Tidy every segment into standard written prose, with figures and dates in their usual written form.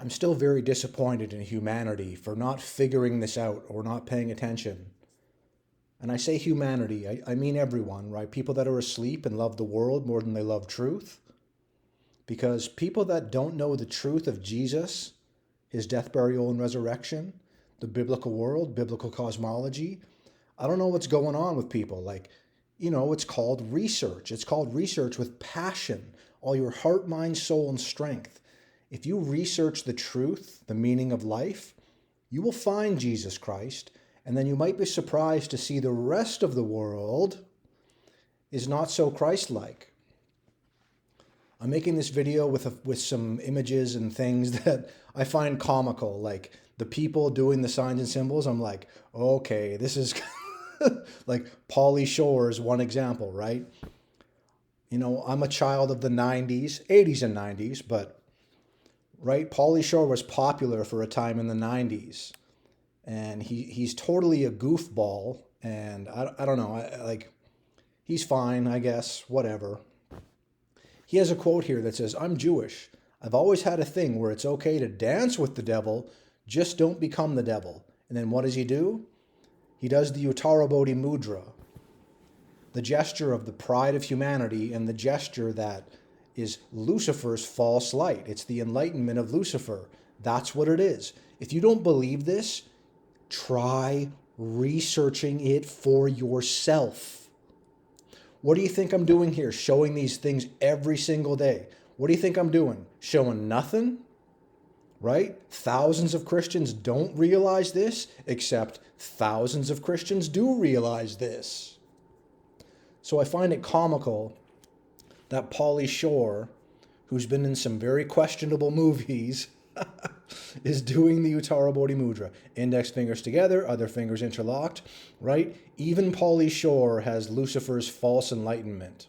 I'm still very disappointed in humanity for not figuring this out or not paying attention. And I say humanity, I mean everyone, right? People that are asleep and love the world more than they love truth. Because people that don't know the truth of Jesus, his death, burial, and resurrection, the biblical world, biblical cosmology, I don't know what's going on with people. It's called research. It's called research with passion, all your heart, mind, soul, and strength. If you research the truth, the meaning of life, you will find Jesus Christ, and then you might be surprised to see the rest of the world is not so Christ-like. I'm making this video with some images and things that I find comical, like the people doing the signs and symbols. I'm like, okay, this is like Pauly Shore is one example, right? I'm a child of the 90s, 80s and 90s, but right, Pauly Shore was popular for a time in the 90s, and he's totally a goofball, and I don't know, he's fine, I guess, whatever. He has a quote here that says, "I'm Jewish. I've always had a thing where it's okay to dance with the devil, just don't become the devil." And then what does he do? He does the Uttara Bodhi Mudra, the gesture of the pride of humanity and the gesture that is Lucifer's false light. It's the enlightenment of Lucifer. That's what it is. If you don't believe this, try researching it for yourself. What do you think I'm doing here, showing these things every single day? What do you think I'm doing? Showing nothing? Right? Thousands of Christians don't realize this, except thousands of Christians do realize this. So I find it comical that Pauly Shore, who's been in some very questionable movies, is doing the Uttara Bodhi Mudra. Index fingers together, other fingers interlocked, right? Even Pauly Shore has Lucifer's false enlightenment.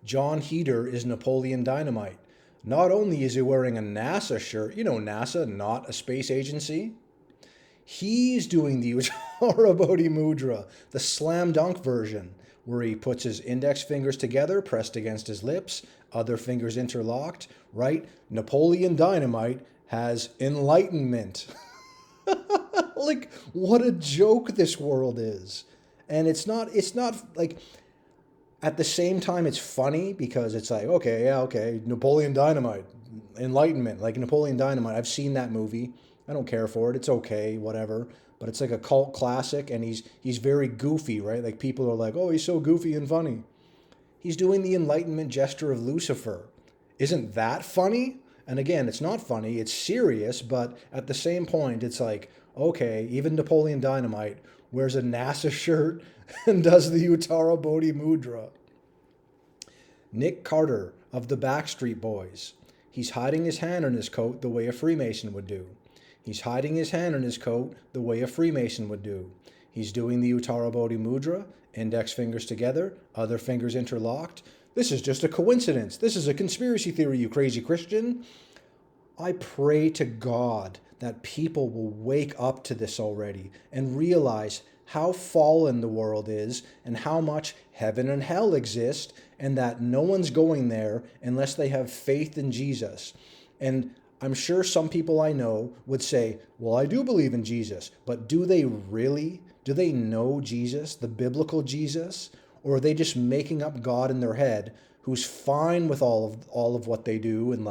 John Heder is Napoleon Dynamite. Not only is he wearing a NASA shirt, NASA, not a space agency, he's doing the Uttara Bodhi Mudra, the slam dunk version, where he puts his index fingers together, pressed against his lips, other fingers interlocked, right? Napoleon Dynamite has enlightenment. Like, what a joke this world is. And it's not like, at the same time, it's funny because it's like, okay, Napoleon Dynamite, enlightenment, like Napoleon Dynamite. I've seen that movie. I don't care for it. It's okay, whatever. But it's like a cult classic, and he's very goofy, right? Like, people are like, oh, he's so goofy and funny. He's doing the enlightenment gesture of Lucifer. Isn't that funny? And again, it's not funny, it's serious, but at the same point, it's like, okay, even Napoleon Dynamite wears a NASA shirt and does the Uttara Bodhi Mudra. Nick Carter of the Backstreet Boys. He's hiding his hand in his coat the way a Freemason would do. He's hiding his hand in his coat the way a Freemason would do. He's doing the Uttara Bodhi Mudra, index fingers together, other fingers interlocked. This is just a coincidence. This is a conspiracy theory, you crazy Christian. I pray to God that people will wake up to this already and realize how fallen the world is and how much heaven and hell exist, and that no one's going there unless they have faith in Jesus. And I'm sure some people I know would say, well, I do believe in Jesus, but do they really? Do they know Jesus, the biblical Jesus? Or are they just making up God in their head who's fine with all of what they do and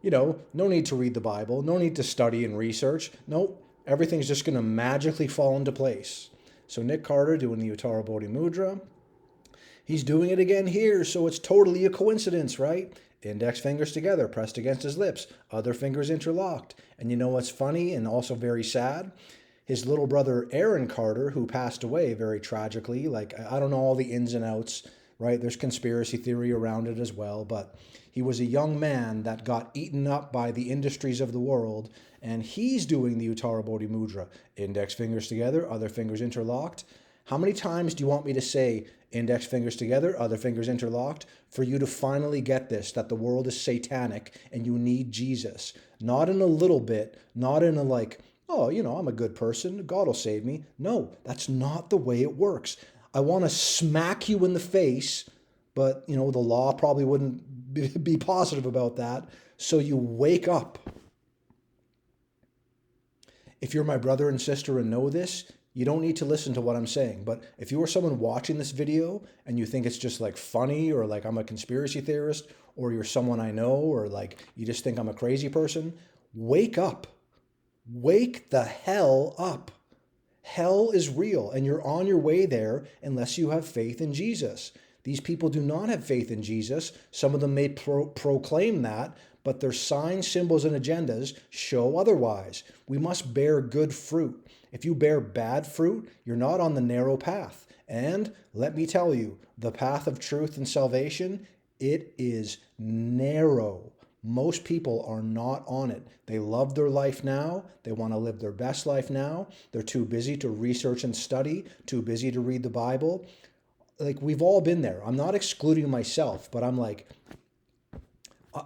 no need to read the Bible, no need to study and research. Nope, everything's just going to magically fall into place. So Nick Carter doing the Uttara Bodhi Mudra. He's doing it again here, so it's totally a coincidence, right? Index fingers together, pressed against his lips, other fingers interlocked. And you know what's funny and also very sad? His little brother Aaron Carter, who passed away very tragically, I don't know all the ins and outs, right? There's conspiracy theory around it as well, but he was a young man that got eaten up by the industries of the world, and he's doing the Uttara Bodhi Mudra. Index fingers together, other fingers interlocked. How many times do you want me to say index fingers together, other fingers interlocked, for you to finally get this, that the world is satanic and you need Jesus? Not in a little bit, not in a oh, I'm a good person, God will save me. No, that's not the way it works. I want to smack you in the face but the law probably wouldn't be positive about that. So you wake up. If you're my brother and sister and know this, you don't need to listen to what I'm saying. But if you are someone watching this video and you think it's just like funny, or like I'm a conspiracy theorist, or you're someone I know, or like you just think I'm a crazy person, wake up. Wake the hell up. Hell is real, and you're on your way there unless you have faith in Jesus. These people do not have faith in Jesus. Some of them may proclaim that, but their signs, symbols, and agendas show otherwise. We must bear good fruit. If you bear bad fruit, you're not on the narrow path. And let me tell you, the path of truth and salvation, it is narrow. Most people are not on it. They love their life now. They want to live their best life now. They're too busy to research and study, too busy to read the Bible. Like, we've all been there. I'm not excluding myself, but I'm like,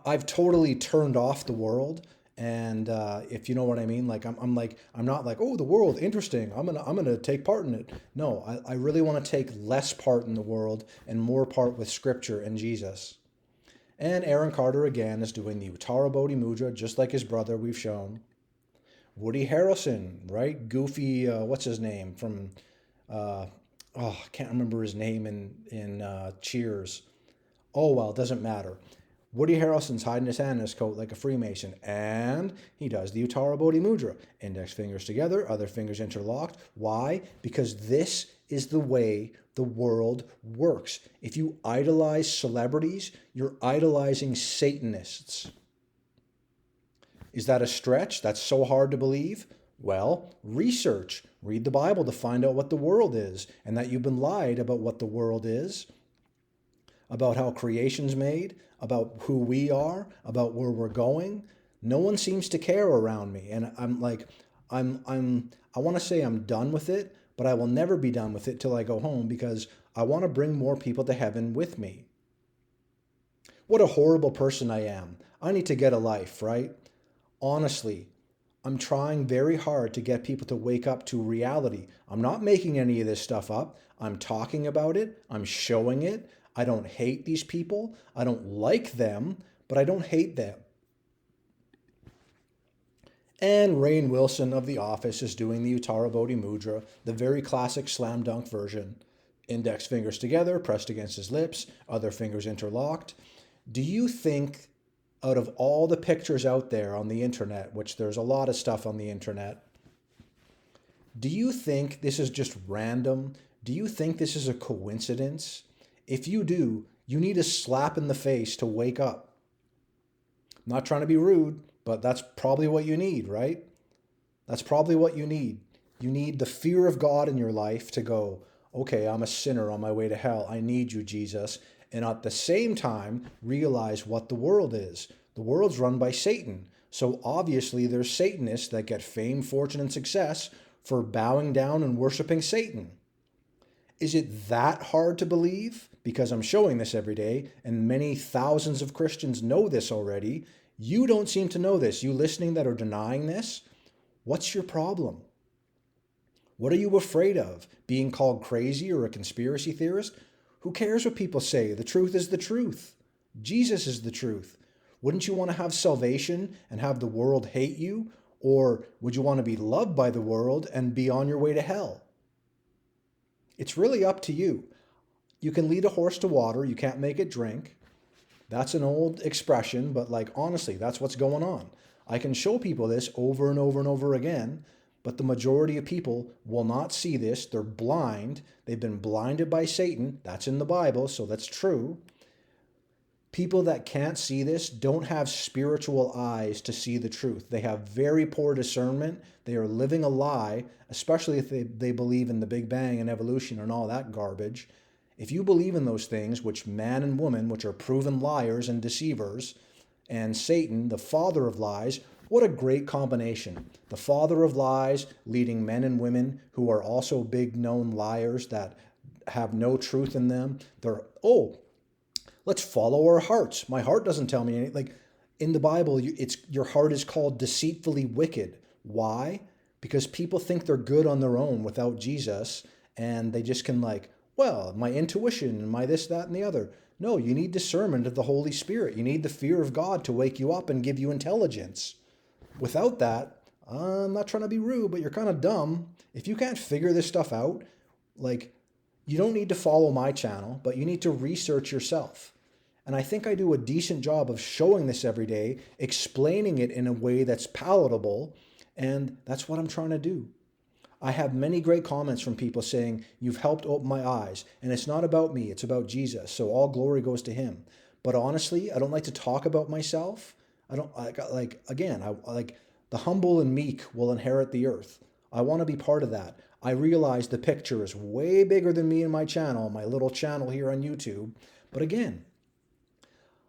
I've totally turned off the world. And if you know what I mean, like I'm not like, oh, the world, interesting, I'm gonna take part in it. No, I really want to take less part in the world and more part with Scripture and Jesus. And Aaron Carter again is doing the Uttara Bodhi Mudra, just like his brother we've shown. Woody Harrelson, right? Goofy, what's his name from? I can't remember his name in Cheers. Oh well, doesn't matter. Woody Harrelson's hiding his hand in his coat like a Freemason, and he does the Uttara Bodhi Mudra. Index fingers together, other fingers interlocked. Why? Because this is the way the world works. If you idolize celebrities, you're idolizing Satanists. Is that a stretch? That's so hard to believe? Well, research. Read the Bible to find out what the world is, and that you've been lied about what the world is, about how creation's made, about who we are, about where we're going. No one seems to care around me. And I want to say I'm done with it, but I will never be done with it till I go home, because I want to bring more people to heaven with me. What a horrible person I am. I need to get a life, right? Honestly, I'm trying very hard to get people to wake up to reality. I'm not making any of this stuff up. I'm talking about it. I'm showing it. I don't hate these people. I don't like them, but I don't hate them. And Rainn Wilson of The Office is doing the Uttara Bodhi Mudra, the very classic slam dunk version. Index fingers together, pressed against his lips, other fingers interlocked. Do you think, out of all the pictures out there on the internet, which there's a lot of stuff on the internet, do you think this is just random? Do you think this is a coincidence? If you do, you need a slap in the face to wake up. I'm not trying to be rude, but that's probably what you need, right? That's probably what you need. You need the fear of God in your life to go, okay, I'm a sinner on my way to hell. I need you, Jesus. And at the same time, realize what the world is. The world's run by Satan. So obviously there's Satanists that get fame, fortune, and success for bowing down and worshiping Satan. Is it that hard to believe? Because I'm showing this every day, and many thousands of Christians know this already. You don't seem to know this. You listening that are denying this, what's your problem? What are you afraid of? Being called crazy or a conspiracy theorist? Who cares what people say? The truth is the truth. Jesus is the truth. Wouldn't you want to have salvation and have the world hate you? Or would you want to be loved by the world and be on your way to hell? It's really up to you. You can lead a horse to water, you can't make it drink. That's an old expression, but like honestly, that's what's going on. I can show people this over and over and over again, but the majority of people will not see this. They're blind. They've been blinded by Satan. That's in the Bible, so that's true. People that can't see this don't have spiritual eyes to see the truth. They have very poor discernment. They are living a lie, especially if they believe in the Big Bang and evolution and all that garbage. If you believe in those things, which man and woman, which are proven liars and deceivers, and Satan, the father of lies, what a great combination. The father of lies leading men and women who are also big known liars that have no truth in them. Let's follow our hearts. My heart doesn't tell me anything. Like in the Bible, your heart is called deceitfully wicked. Why? Because people think they're good on their own without Jesus, and they just can my intuition and my this, that, and the other. No, you need discernment of the Holy Spirit. You need the fear of God to wake you up and give you intelligence. Without that, I'm not trying to be rude, but you're kind of dumb. If you can't figure this stuff out, like, you don't need to follow my channel, but you need to research yourself. And I think I do a decent job of showing this every day, explaining it in a way that's palatable, and that's what I'm trying to do. I have many great comments from people saying, you've helped open my eyes, and it's not about me, it's about Jesus, so all glory goes to him. But honestly, I don't like to talk about myself. I don't, again, I like, the humble and meek will inherit the earth. I want to be part of that. I realize the picture is way bigger than me and my channel, my little channel here on YouTube. But again,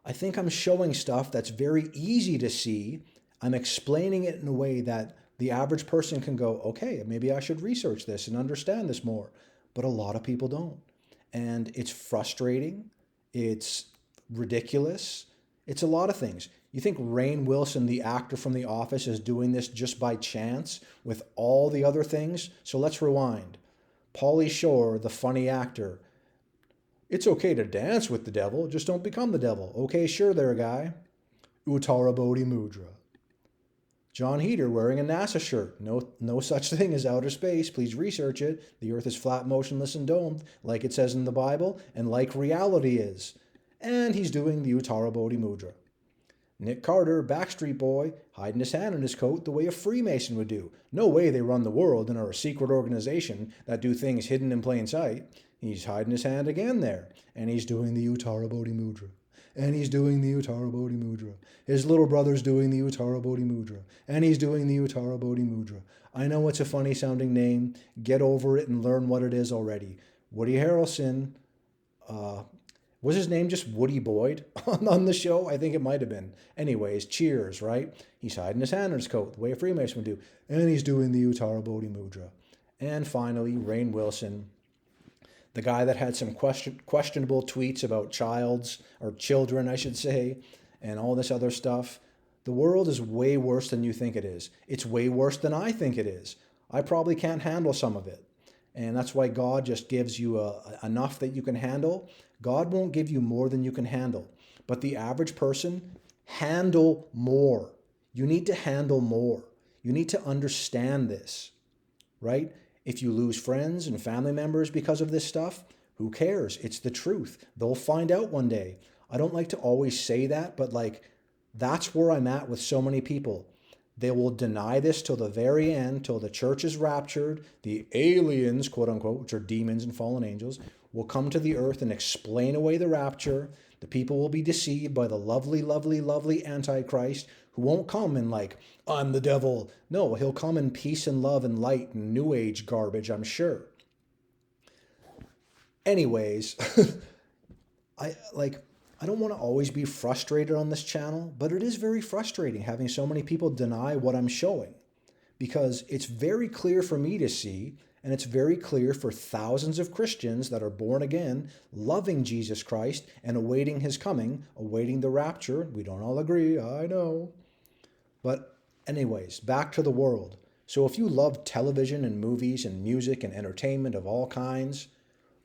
I think I'm showing stuff that's very easy to see. I'm explaining it in a way that the average person can go, okay, maybe I should research this and understand this more. But a lot of people don't. And it's frustrating. It's ridiculous. It's a lot of things. You think Rainn Wilson, the actor from The Office, is doing this just by chance with all the other things? So let's rewind. Pauly Shore, the funny actor. It's okay to dance with the devil, just don't become the devil. Okay, sure there, guy. Uttara Bodhi Mudra. John Heder wearing a NASA shirt. No such thing as outer space. Please research it. The earth is flat, motionless, and domed, like it says in the Bible, and like reality is. And he's doing the Uttara Bodhi Mudra. Nick Carter, Backstreet Boy, hiding his hand in his coat the way a Freemason would do. No way they run the world and are a secret organization that do things hidden in plain sight. He's hiding his hand again there, and he's doing the Uttara Bodhi Mudra. And he's doing the Uttara Bodhi Mudra. His little brother's doing the Uttara Bodhi Mudra. And he's doing the Uttara Bodhi Mudra. I know it's a funny sounding name. Get over it and learn what it is already. Woody Harrelson, was his name just Woody Boyd on the show? I think it might have been. Anyways, cheers, right? He's hiding his hand in his coat, the way a Freemason would do. And he's doing the Uttara Bodhi Mudra. And finally, Rainn Wilson, the guy that had some questionable tweets about children, I should say, and all this other stuff. The world is way worse than you think it is. It's way worse than I think it is. I probably can't handle some of it. And that's why God just gives you enough that you can handle. God won't give you more than you can handle. But the average person, handle more. You need to handle more. You need to understand this, right? If you lose friends and family members because of this stuff, who cares? It's the truth. They'll find out one day. I don't like to always say that, but that's where I'm at with so many people. They will deny this till the very end, till the church is raptured. The aliens, quote unquote, which are demons and fallen angels, will come to the earth and explain away the rapture. The people will be deceived by the lovely, lovely, lovely Antichrist, who won't come in I'm the devil. No, he'll come in peace and love and light and new age garbage, I'm sure. Anyways, I don't want to always be frustrated on this channel, but it is very frustrating having so many people deny what I'm showing, because it's very clear for me to see, and it's very clear for thousands of Christians that are born again, loving Jesus Christ and awaiting his coming, awaiting the rapture. We don't all agree, I know. But anyways, back to the world. So if you love television and movies and music and entertainment of all kinds,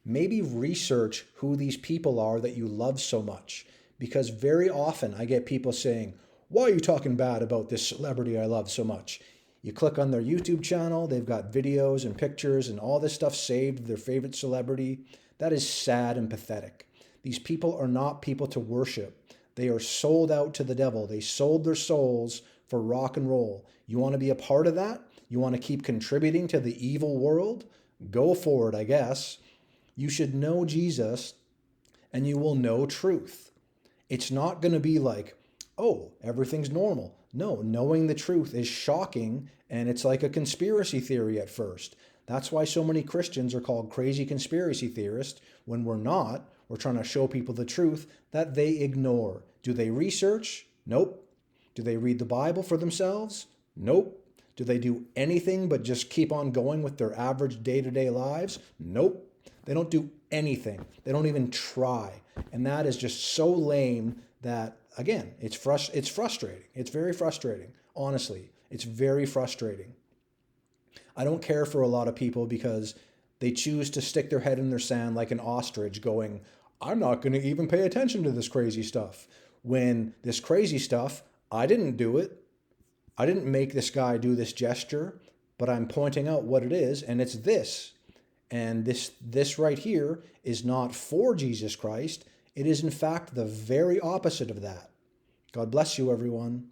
maybe research who these people are that you love so much. Because very often I get people saying, why are you talking bad about this celebrity I love so much? You click on their YouTube channel, they've got videos and pictures and all this stuff saved of their favorite celebrity. That is sad and pathetic. These people are not people to worship. They are sold out to the devil. They sold their souls for rock and roll. You want to be a part of that? You want to keep contributing to the evil world? Go for it, I guess. You should know Jesus and you will know truth. It's not going to be oh, everything's normal. No, knowing the truth is shocking, and it's like a conspiracy theory at first. That's why so many Christians are called crazy conspiracy theorists when we're not. We're trying to show people the truth that they ignore. Do they research? Nope. Do they read the Bible for themselves? Nope. Do they do anything but just keep on going with their average day-to-day lives? Nope. They don't do anything. They don't even try. And that is just so lame that, again, it's frustrating. It's very frustrating. Honestly, it's very frustrating. I don't care for a lot of people because they choose to stick their head in their sand like an ostrich going, I'm not going to even pay attention to this crazy stuff. When this crazy stuff, I didn't do it. I didn't make this guy do this gesture, but I'm pointing out what it is, and it's this. And this right here is not for Jesus Christ. It is in fact the very opposite of that. God bless you, everyone.